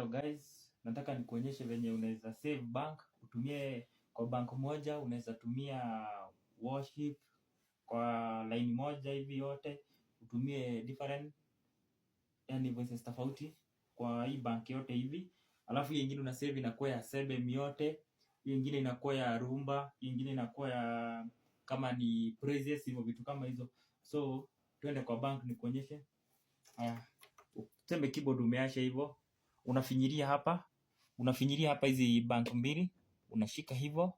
Hello guys, nataka nikuonyeshe venye unaweza save bank. Utumie kwa bank moja, unaweza tumia Worship kwa line moja hivi yote. Utumie different yani voices tofauti kwa hii bank yote hivi. Alafu hii nyingine una save inakuwa ya Sebem yote. Hii nyingine inakuwa ya Rumba, hii nyingine inakuwa ya kama ni Praises hivyo vitu kama hizo. So, twende kwa bank nikuonyeshe. Haya. Tuseme keyboard umeasha hivyo. Unafinyiria hapa hizi bank mbili, unashika hivyo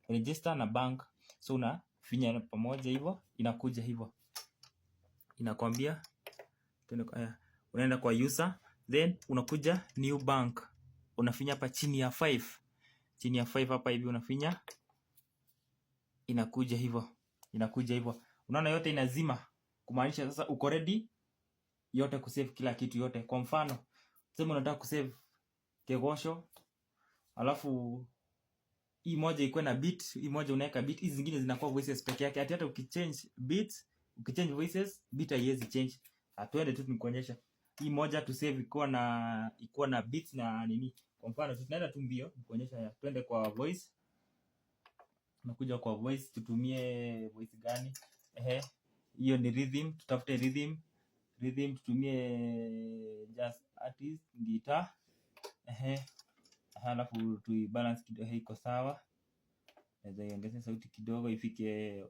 register na bank, so unafinya pamoja hivyo, inakuja hivyo, inakwambia unaenda kwa user, then unakuja new bank, unafinya hapa chini ya 5 hapa hivi, unafinya, inakuja hivyo, unaona yote inazima, kumaanisha sasa uko ready yote kusave kila kitu yote. Kwa mfano sema unataka kusave Kegosho, alafu hii moja ikuwe na beat, hii moja unaweka beat, hizi zingine zinakuwa voices peke yake. Hata ukichange beats, ukichange voices, beat haiwezi change. Twende tu nikuonyesha. Hii moja tu save ikuwa na beats na nini. Kwa mfano tunaenda tu mbio nikuonyesha haya. Twende kwa voice. Tunakuja kwa voice, tutumie voice gani? Hiyo ni rhythm, tutafute rhythm. Tutumie just artist, guitar. Halafu tuibalance kidogo, iko sawa. Naweza iongeza sauti kidogo ifike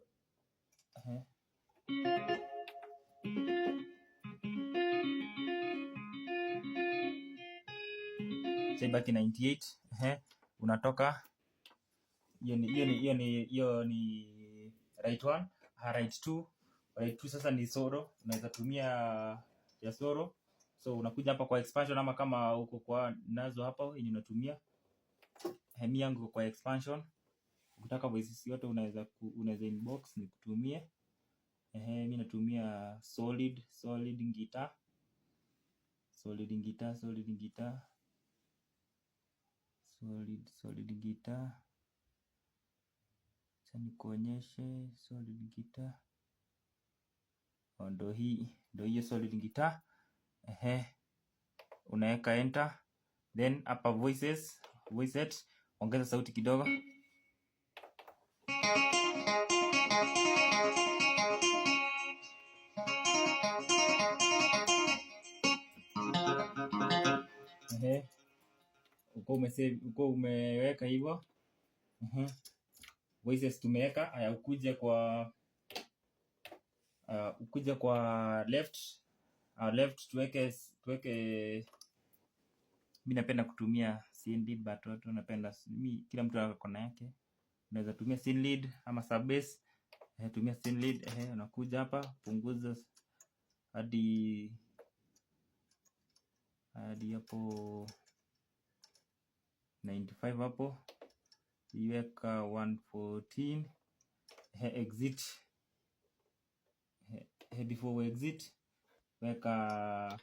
baki 98. Unatoka hiyo ni right 1, right 2. Right 2 sasa ni solo, unaweza tumia ya solo. So unakuja hapa kwa expansion, ama kama uko kwa nazo hapa yenye unatumia hemi yangu kwa expansion. Ukitaka voices yote unaweza inbox nikutumie. Mimi natumia solid guitar. Solid guitar. Sasa nikuonyeshe solid guitar. Ndio hiyo solid guitar. Unaweka enter, then hapa voices, ongeza sauti kidogo. Uko umeweka hivyo. Voices tumeweka. Haya, ukuje kwa left tuweke. Mimi napenda kutumia scene lead, but watu napenda kila mtu ana kona yake. Unaweza tumia scene lead ama sub bass. Tumia scene lead. Unakuja hapa, punguza hadi hapo 95 hapo. Iweka 114. Exit. Before we exit, weka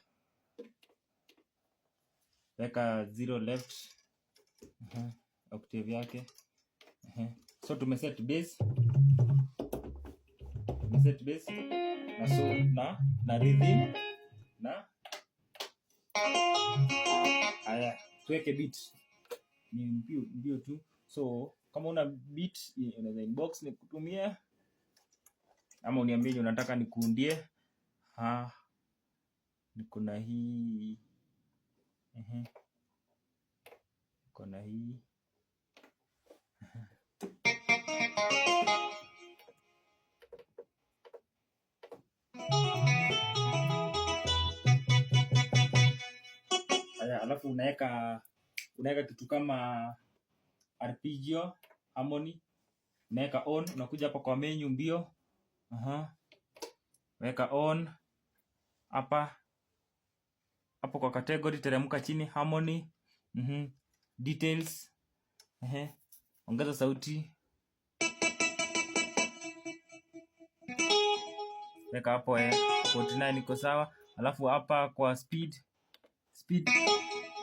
0 left. Octave yake. So tumeset bass. Na so na rhythm na haya, tuweke beat. Ni mbio tu. So kama una beat unaweza inbox nikutumie, ama uniambie unataka nikuundie. Niko na hii. Niko na hii. Haya, alafu unaweka kitu kama arpeggio, harmony. Unaweka on, unakuja hapa kwa menu mbio. Weka on hapa kwa category, teremka chini, harmony. Details. Ongeza sauti. Weka hapo 49 iko sawa. Alafu hapa kwa speed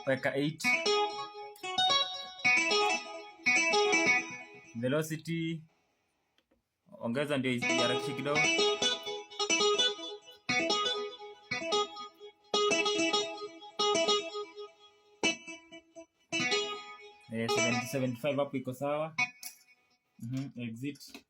weka 8. Velocity ongeza, ndio iharakishe kidogo. 75 hapo iko sawa. Exit.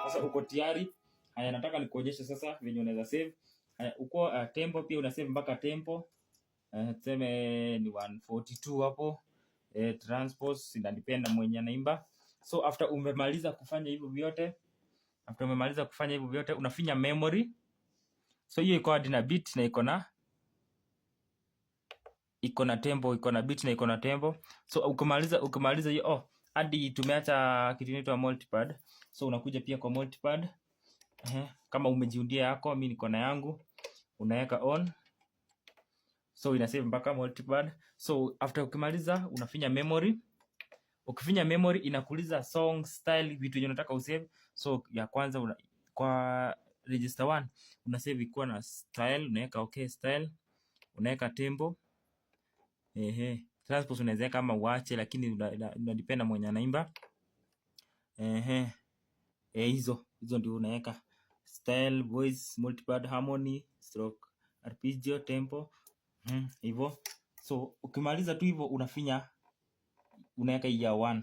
Sasa uko tayari. Haya, nataka nikuonyeshe sasa venye unaweza save. Haya, uko tempo pia una save mpaka tempo. Tuseme ni 142 hapo. Transpose inadependa mwenye anaimba. So after umemaliza kufanya hivyo vyote, unafinya memory. So hiyo iko hadi na beat na iko na tempo, iko na beat na iko na tempo. So ukimaliza hiyo hadi tumeacha kitu inaitwa multipad. So unakuja pia kwa multipad. Kama umejiundia yako, mimi niko na yangu, unaweka on. So ina save mpaka multipad. So after ukimaliza unafinya memory. Ukifinya memory inakuuliza song style, vitu yenye unataka usave. So ya kwanza kwa register 1 una save ikuwa na style, unaweka okay style, unaweka tempo. Transpose unaweza kama uache, lakini inadependa mwenye anaimba. Hizo ndio unaweka style, voice, multipad, harmony, stroke, arpeggio, tempo. Hivyo. So ukimaliza tu hivyo unafinya, unaweka ya 1.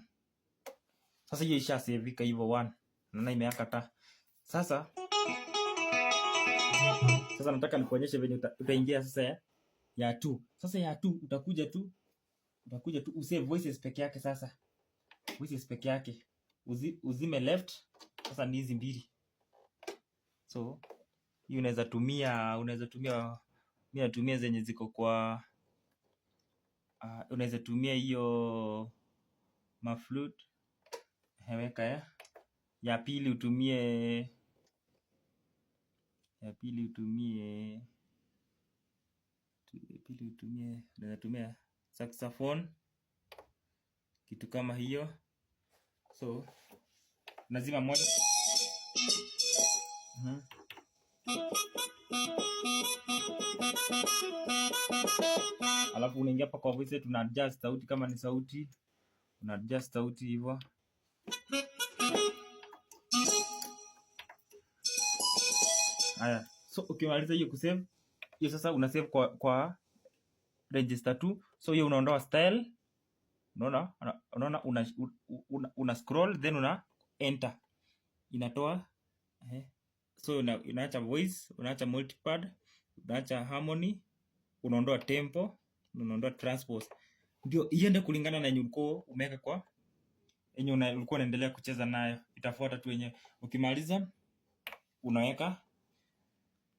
Sasa hiyo isha saveka hivyo 1. Naona imeaka ta. Sasa nataka nikuonyeshe venye utaingia sasa ya 2. Sasa ya 2 utakuja tu usave voices peke yake. Sasa voices peke yake uzime left. Sasa ni hizi mbili. So hii unaweza tumia mimi natumia zenye ziko kwa unaweza tumia hiyo maflute. Weka ya pili utumie unaweza tumia saxophone, kitu kama hiyo. So lazima moja. Alafu unaingia hapa kwa voice, tuna adjust sauti, kama ni sauti una adjust sauti hivyo. Haya, so ukimaliza hiyo kusave hiyo, sasa una save kwa register 2. So hiyo unaondoa style, unaona una scroll, then una enter, inatoa so unaacha voice, unaacha multipad, unaacha harmony, unaondoa tempo, unaondoa transpose, ndio iende kulingana na yenye ulikuwa umeweka kwa yenye ulikuwa unaendelea kucheza nayo. Itafuata tu yenye. Ukimaliza unaweka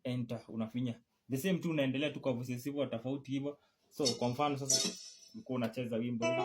enter, unafinya the same tu, unaendelea tu kwa voices hivyo tofauti hivyo. So kwa mfano sasa ulikuwa unacheza wimbo hivi.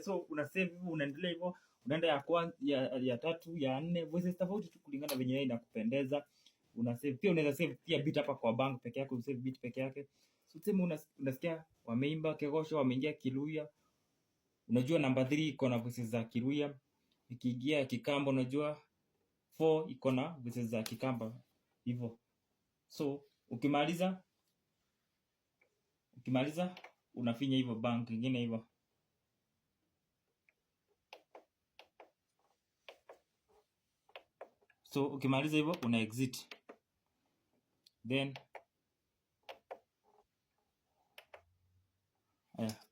So una save hivyo, unaendelea hivyo, unaenda ya kwanza, ya 3, ya 4, voices tofauti tu kulingana venye yeye inakupendeza. Una save pia, unaweza save pia beat hapa kwa bank peke yake, usave beat peke yake. So sema unasikia wameimba Kegosho, wameingia Kiluya. Unajua namba 3 iko na voices za Kiluya. Ikiingia Kikamba unajua 4 iko na voices za Kikamba hivyo. So ukimaliza unafinya hivyo bank nyingine hivyo. So ukimaliza hivyo una exit. Then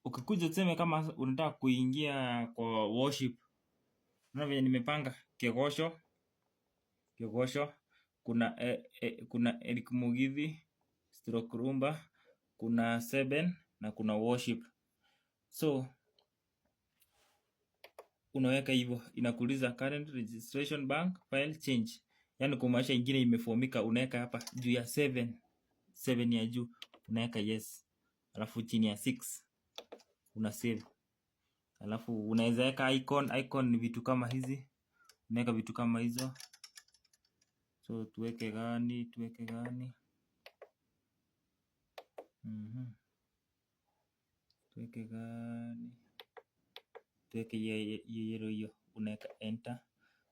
ukikuja tuseme kama unataka kuingia kwa worship. Unaona vile nimepanga Kegosho. Kuna Eric Mugithi, Stroke Rumba, kuna 7 na kuna worship. So unaweka hivyo, inakuuliza current registration bank file change, yani kumaanisha ingine imefomika, unaweka hapa juu ya 7 ya juu unaweka yes, alafu chini ya 6 una save. Alafu unaweza weka icon ni vitu kama hizi, unaweka vitu kama hizo. So tuweke gani? Tuweke gani? Tuweke hiyo, unaweka enter.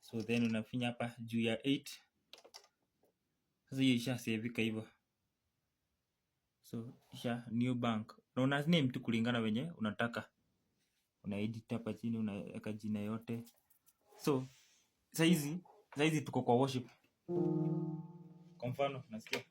So then unafinya hapa juu ya 8. Sasa hiyo isha saveka hivyo. So isha new bank. Na una name tu kulingana wenye unataka. Una edit hapa chini, unaweka jina yote. So saizi tuko kwa worship. Kwa mfano nasikia